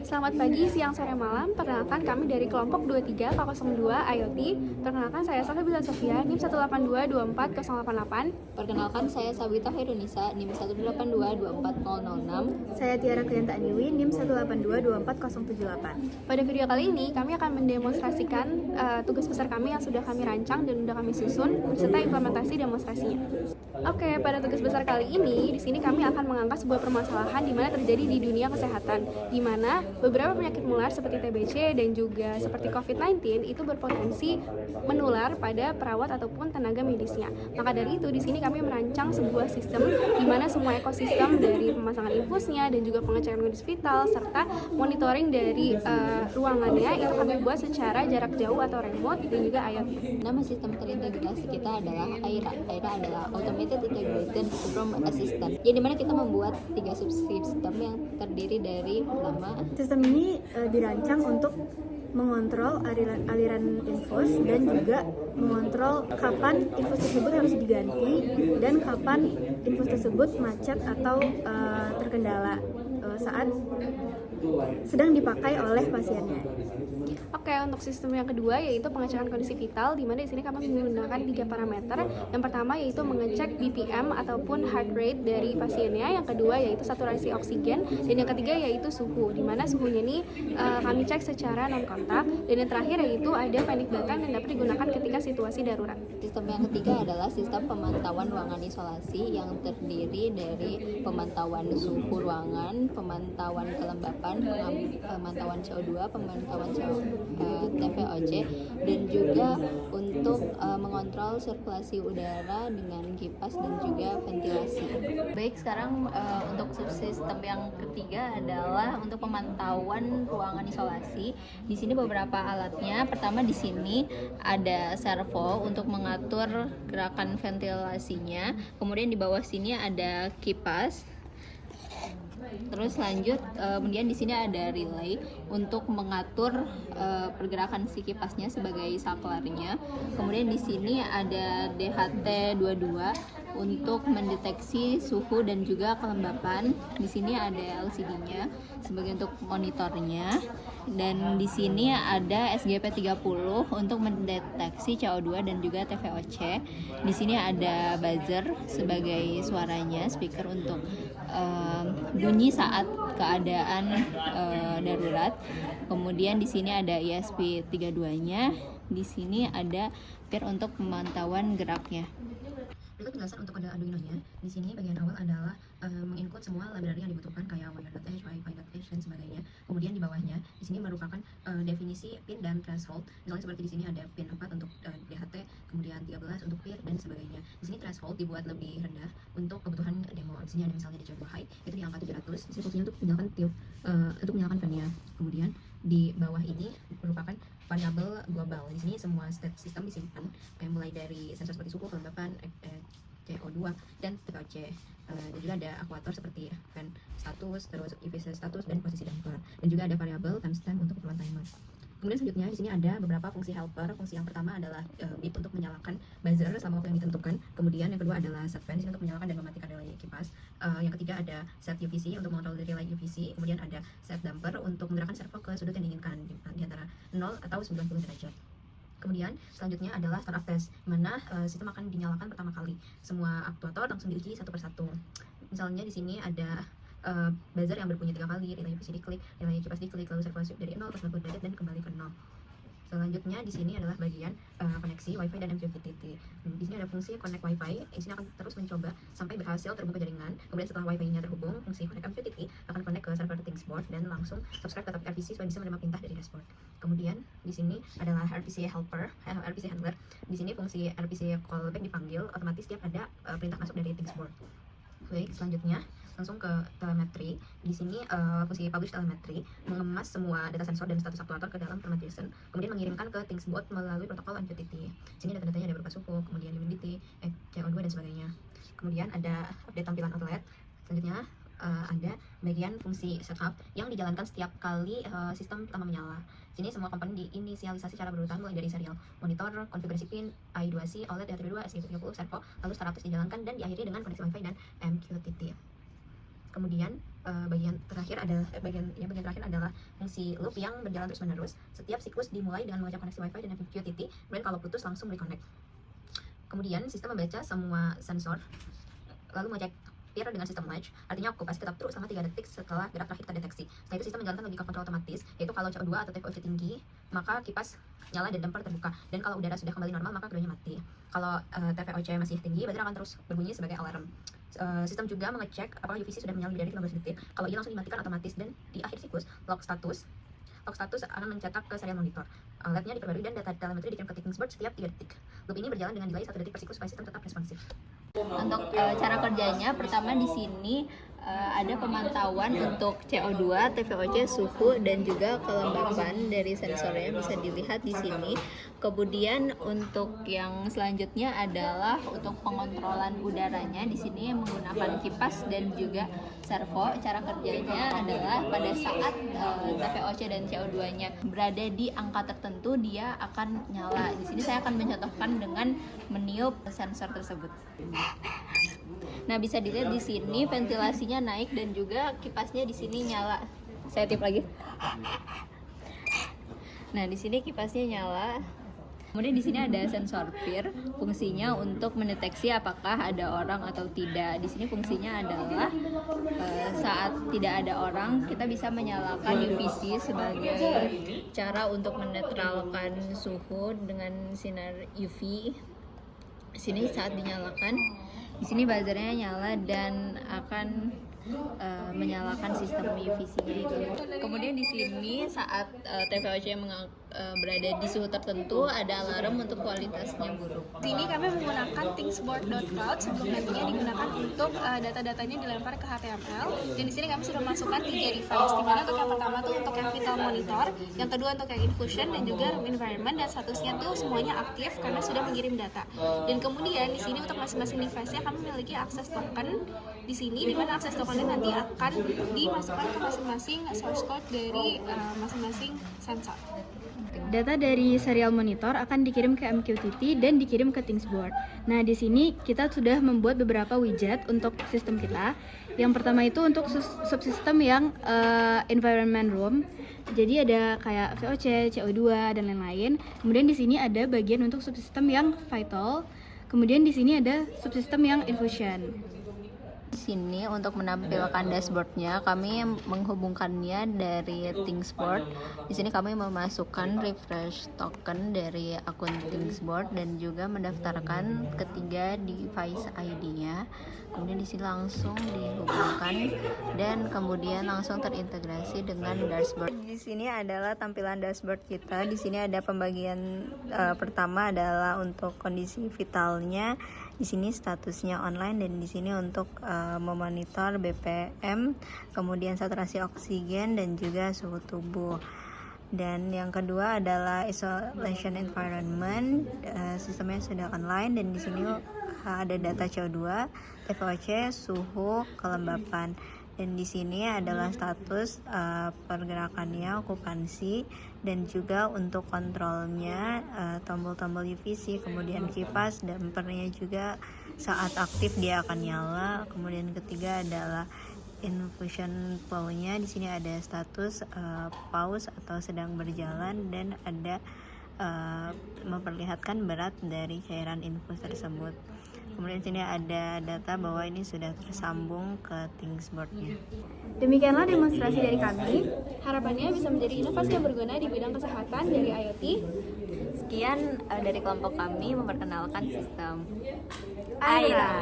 Selamat pagi, siang, sore, malam. Perkenalkan kami dari kelompok 23 K02 IoT. Perkenalkan saya Safira Sofia, NIM 182240888. Perkenalkan saya Sabita Herunisa, NIM 182240006. Saya Tiara Klianta Aniwi, NIM 1822478. Pada video kali ini, kami akan mendemonstrasikan tugas besar kami yang sudah kami rancang dan sudah kami susun, serta implementasi demonstrasinya. Oke, pada tugas besar kali ini, di sini kami akan mengangkat sebuah permasalahan di mana terjadi di dunia kesehatan, di mana beberapa penyakit menular seperti TBC dan juga seperti COVID-19 itu berpotensi menular pada perawat ataupun tenaga medisnya. Maka dari itu, di sini kami merancang sebuah sistem di mana semua ekosistem dari pemasangan infusnya dan juga pengecekan kondisi vital serta monitoring dari ruangannya itu kami buat secara jarak jauh atau remote dan juga IoT. Nama sistem terintegrasi kita adalah AIRA. AIRA adalah Automated Integrated Room Assistant, yang dimana kita membuat 3 subsistem yang terdiri dari pertama, Sistem ini dirancang untuk mengontrol aliran infus dan juga mengontrol kapan infus tersebut harus diganti dan kapan infus tersebut macet atau terkendala saat sedang dipakai oleh pasiennya. Oke, untuk sistem yang kedua yaitu pengecekan kondisi vital, di mana di sini kami menggunakan 3 parameter. Yang pertama yaitu mengecek BPM ataupun heart rate dari pasiennya, yang kedua yaitu saturasi oksigen, dan yang ketiga yaitu suhu, di mana suhunya ini kami cek secara non kontak, dan yang terakhir yaitu ada panic button yang dapat digunakan ketika situasi darurat. sistem yang ketiga adalah sistem pemantauan ruangan isolasi yang terdiri dari pemantauan suhu ruangan, pemantauan kelembapan, pemantauan CO2, pemantauan TVOC, dan juga untuk mengontrol sirkulasi udara dengan kipas dan juga ventilasi. Baik, sekarang untuk subsistem yang ketiga adalah untuk pemantauan ruangan isolasi. Di sini beberapa alatnya. Pertama, di sini ada servo untuk mengatur gerakan ventilasinya. Kemudian di bawah sini ada kipas. Terus lanjut, kemudian di sini ada relay untuk mengatur pergerakan si kipasnya sebagai saklarnya. Kemudian di sini ada DHT22 untuk mendeteksi suhu dan juga kelembapan. Di sini ada LCD-nya sebagai untuk monitornya. Dan di sini ada SGP30 untuk mendeteksi CO2 dan juga TVOC. Di sini ada buzzer sebagai suaranya, speaker untuk bunyi saat keadaan darurat. Kemudian di sini ada ESP32-nya. Di sini ada PIR untuk pemantauan geraknya. Berikut penjelasan untuk kode Arduino-nya. Di sini bagian awal adalah menginput semua library yang dibutuhkan kayak wire.h, wi-fi.h dan sebagainya. Kemudian di bawahnya di sini merupakan definisi pin dan threshold. Misalnya seperti di sini ada pin 4 untuk DHT, kemudian 13 untuk PIR dan sebagainya. Di sini threshold dibuat lebih rendah untuk kebutuhan demo. Di sini ada misalnya di Java High itu di angka 700. Di sini fungsinya untuk menyalakan untuk menyalakan fan-nya. Kemudian di bawah ini merupakan variabel global. Di sini semua state system disimpan, mulai dari sensor seperti suhu, kelembapan, CO2 dan TVOC. Dan juga ada akuator seperti fan status, terus EVC status dan posisi damper. Dan juga ada variabel timestamp untuk keperluan timer. Kemudian selanjutnya di sini ada beberapa fungsi helper. Fungsi yang pertama adalah beep untuk menyalakan buzzer selama waktu yang ditentukan. Kemudian yang kedua adalah set fan untuk menyalakan dan mematikan relay kipas. Yang ketiga ada set UVC untuk mengontrol relay UVC. Kemudian ada set damper untuk menggerakkan servo ke sudut yang diinginkan di antara 0 atau 90 derajat. Kemudian selanjutnya adalah startup test, di mana sistem akan dinyalakan pertama kali. Semua aktuator langsung diuji satu persatu. Misalnya di sini ada buzzer yang berbunyi 3 kali, relay UVC diklik, relay kipas diklik, lalu servo dari 0 ke 90 derajat dan kembali ke 0. Selanjutnya di sini adalah bagian koneksi Wi-Fi dan MQTT. Di sini ada fungsi connect Wi-Fi. Di sini akan terus mencoba sampai berhasil terhubung ke jaringan. Kemudian setelah Wi-Fi-nya terhubung, fungsi connect MQTT akan connect ke server ThingsBoard dan langsung subscribe ke RPC supaya bisa menerima perintah dari dashboard. Kemudian di sini adalah RPC helper, RPC handler. Di sini fungsi RPC callback dipanggil otomatis setiap ada perintah masuk dari ThingsBoard. Baik, selanjutnya langsung ke telemetri. Di sini fungsi publish telemetri mengemas semua data sensor dan status aktuator ke dalam telemetry, kemudian mengirimkan ke ThingsBoard melalui protokol MQTT. Di sini data-datanya ada berupa suhu, kemudian humidity, CO2 dan sebagainya. Kemudian ada update tampilan outlet. Selanjutnya ada bagian fungsi setup yang dijalankan setiap kali sistem pertama menyala. Sini semua komponen diinisialisasi secara berurutan mulai dari serial monitor, konfigurasi pin, I2C, OLED, DHT2, SGP30, servo, lalu startup test dijalankan dan diakhiri dengan koneksi Wi-Fi dan MQTT. Kemudian bagian terakhir adalah fungsi loop yang berjalan terus-menerus. Setiap siklus dimulai dengan mengajak koneksi Wi-Fi dan MQTT, kemudian kalau putus langsung reconnect. Kemudian sistem membaca semua sensor, lalu mengecek peer dengan sistem latch, artinya okupasi tetap true selama 3 detik setelah gerak terakhir terdeteksi. Setelah itu sistem menjalankan logika kontrol otomatis, yaitu kalau CO2 atau TVOC tinggi, maka kipas nyala dan damper terbuka. Dan kalau udara sudah kembali normal, maka keduanya mati. Kalau TVOC masih tinggi, baterai akan terus berbunyi sebagai alarm. Sistem juga mengecek apakah UVC sudah menyala lebih dari 15 detik. Kalau iya langsung dimatikan otomatis, dan di akhir siklus log status akan mencetak ke serial monitor. LED-nya diperbarui dan data telemetri dikirim ke Thingsboard setiap 3 detik. Loop ini berjalan dengan delay 1 detik per siklus supaya sistem tetap responsif. Untuk cara kerjanya, pertama di sini ada pemantauan untuk CO2, TVOC, suhu, dan juga kelembapan dari sensornya bisa dilihat di sini. Kemudian untuk yang selanjutnya adalah untuk pengontrolan udaranya. Di sini menggunakan kipas dan juga servo. Cara kerjanya adalah pada saat TVOC dan CO2-nya berada di angka tertentu, dia akan nyala. Di sini saya akan mencontohkan dengan meniup sensor tersebut. Nah, bisa dilihat di sini ventilasinya naik dan juga kipasnya di sini nyala. Saya tiup lagi. Nah, di sini kipasnya nyala. Kemudian di sini ada sensor peer, fungsinya untuk mendeteksi apakah ada orang atau tidak. Di sini fungsinya adalah saat tidak ada orang, kita bisa menyalakan UVC sebagai cara untuk menetralkan suhu dengan sinar UV. Di sini saat dinyalakan, di sini buzzernya nyala dan akan menyalakan sistem UVC-nya itu. Kemudian di sini saat TVOC berada di suhu tertentu, ada alarm untuk kualitasnya buruk. Di sini kami menggunakan thingsboard.cloud sebelum nantinya digunakan untuk data-datanya dilempar ke HTML. Dan di sini kami sudah masukkan 3 device, di mana untuk yang pertama tuh untuk yang vital monitor, yang kedua untuk yang infusion dan juga room environment, dan statusnya tuh semuanya aktif karena sudah mengirim data. Dan kemudian di sini untuk masing-masing device-nya kami memiliki akses token di sini, di mana akses token ini nanti akan dimasukkan ke masing-masing source code dari masing-masing sensor. Data dari serial monitor akan dikirim ke MQTT dan dikirim ke Thingsboard. Nah, di sini kita sudah membuat beberapa widget untuk sistem kita. Yang pertama itu untuk subsistem yang environment room. Jadi ada kayak VOC, CO2 dan lain-lain. Kemudian di sini ada bagian untuk subsistem yang vital. Kemudian di sini ada subsistem yang infusion. Di sini untuk menampilkan dashboardnya, kami menghubungkannya dari Thingsboard. Di sini kami memasukkan refresh token dari akun Thingsboard dan juga mendaftarkan ketiga device ID-nya. Kemudian di sini langsung dihubungkan dan kemudian langsung terintegrasi dengan dashboard. Di sini adalah tampilan dashboard kita. Di sini ada pembagian pertama adalah untuk kondisi vitalnya. Di sini statusnya online dan di sini untuk memonitor BPM, kemudian saturasi oksigen dan juga suhu tubuh. Dan yang kedua adalah isolation environment, sistemnya sudah online dan di sini ada data CO2, TVOC, suhu, kelembapan. Dan di sini adalah status pergerakannya, okupansi, dan juga untuk kontrolnya tombol-tombol UVC, kemudian kipas, dampernya juga saat aktif dia akan nyala. Kemudian ketiga adalah infusion flow-nya. Di sini ada status pause atau sedang berjalan dan ada memperlihatkan berat dari cairan infus tersebut. Kemudian sini ada data bahwa ini sudah tersambung ke Thingsboard-nya. Demikianlah demonstrasi dari kami. Harapannya bisa menjadi inovasi yang berguna di bidang kesehatan dari IoT. Sekian dari kelompok kami memperkenalkan sistem Aira. Aira.